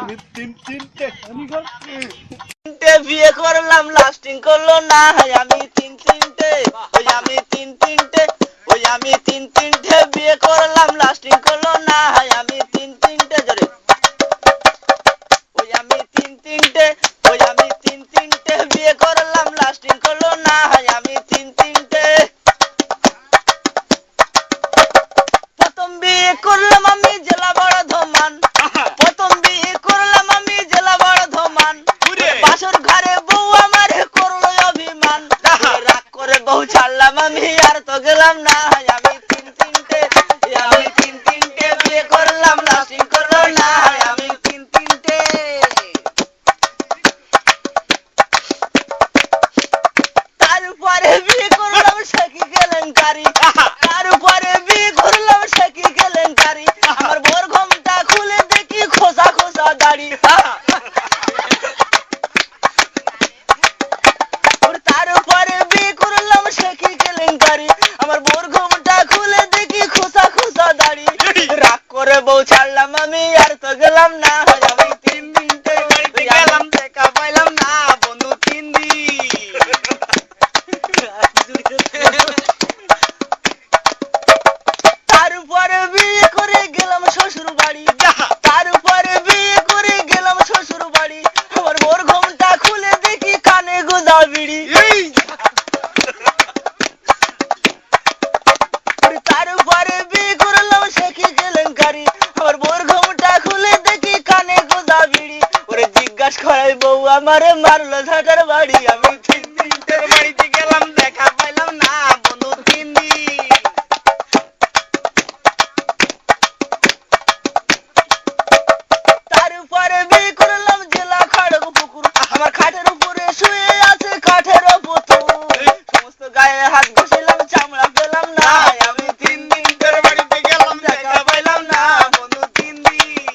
আমি তিনটে বিয়ে করলাম লাস্টিং করলো না আমি তিনটে আমি তিনটে আমি তিনটে বিয়ে করলাম লাস্টিং করলো না আমি তিনটে জোরে আমি তিনটে আমি তিনটে বিয়ে করলাম লাস্টিং করলো না আমি তিনটে প্রথম বিয়ে করলাম আমি জেলা বড় ধমান প্রথম বিয়ে করলাম আমি জেলা বড় ধমান বাসর ঘরে বউ আমার করলো অভিমান রাগ করে বউ ছাড়লাম আমি আর তো গেলাম না আমি তিনটে বিয়ে করলাম লাস্টিং করলো না আমি তিনটে তারপরে বিয়ে করলাম সাকি কেলেঙ্কারি তারপরে বিয়ে করলাম সাকি কেলেঙ্কারি আমার বোর ঘুমটা খুলে দেখি খোসা খোসা দাড়ি তারপরে বিয়ে করলাম সাকি কেলেঙ্কারি আমার বোর ঘুমটা খুলে দেখি খোসা খোসা দাড়ি রাগ করে বউ ছাড়লাম আমি আর তো গেলাম না আমি তিনটে গেলাম দেখা পাইলাম না বন্ধু তিন দিন তারপরে বিয়ে করে গেলাম শ্বশুর বাড়ি তারপরে বিয়ে করে গেলাম শ্বশুর বাড়ি আমার বোর ঘুমটা খুলে দেখি কানে গোজা বিড়ি তারপরে বিয়ে করলাম শেখি কেলেঙ্কারি আমার বোর ঘুমটা খুলে দেখি কানে গোজা বিড়ি ওরে জিজ্ঞাসা করাই বউ আমারে মারলো ঝাটার বাড়ি আমি তিনটে বাড়িতে গেলাম দেখা পাইলাম না বন্ধু তিন দিন তারপরে বিয়ে করলাম জেলা খড়গপুকুর আমার খাটের উপরে শুয়ে আছে কাঠের পুতুল সমস্ত গায়ে হাত ঘষিলাম চামড়া পেলাম না আমি তিনটে বাড়িতে গেলাম দেখা পাইলাম না বন্ধু তিন দিন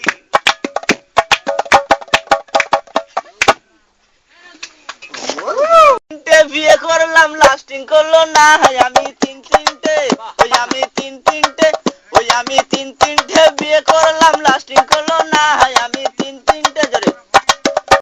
বিয়ে করলাম লাস্টিং করলো না আমি তিনটে আমি তিনটে বিয়ে করলাম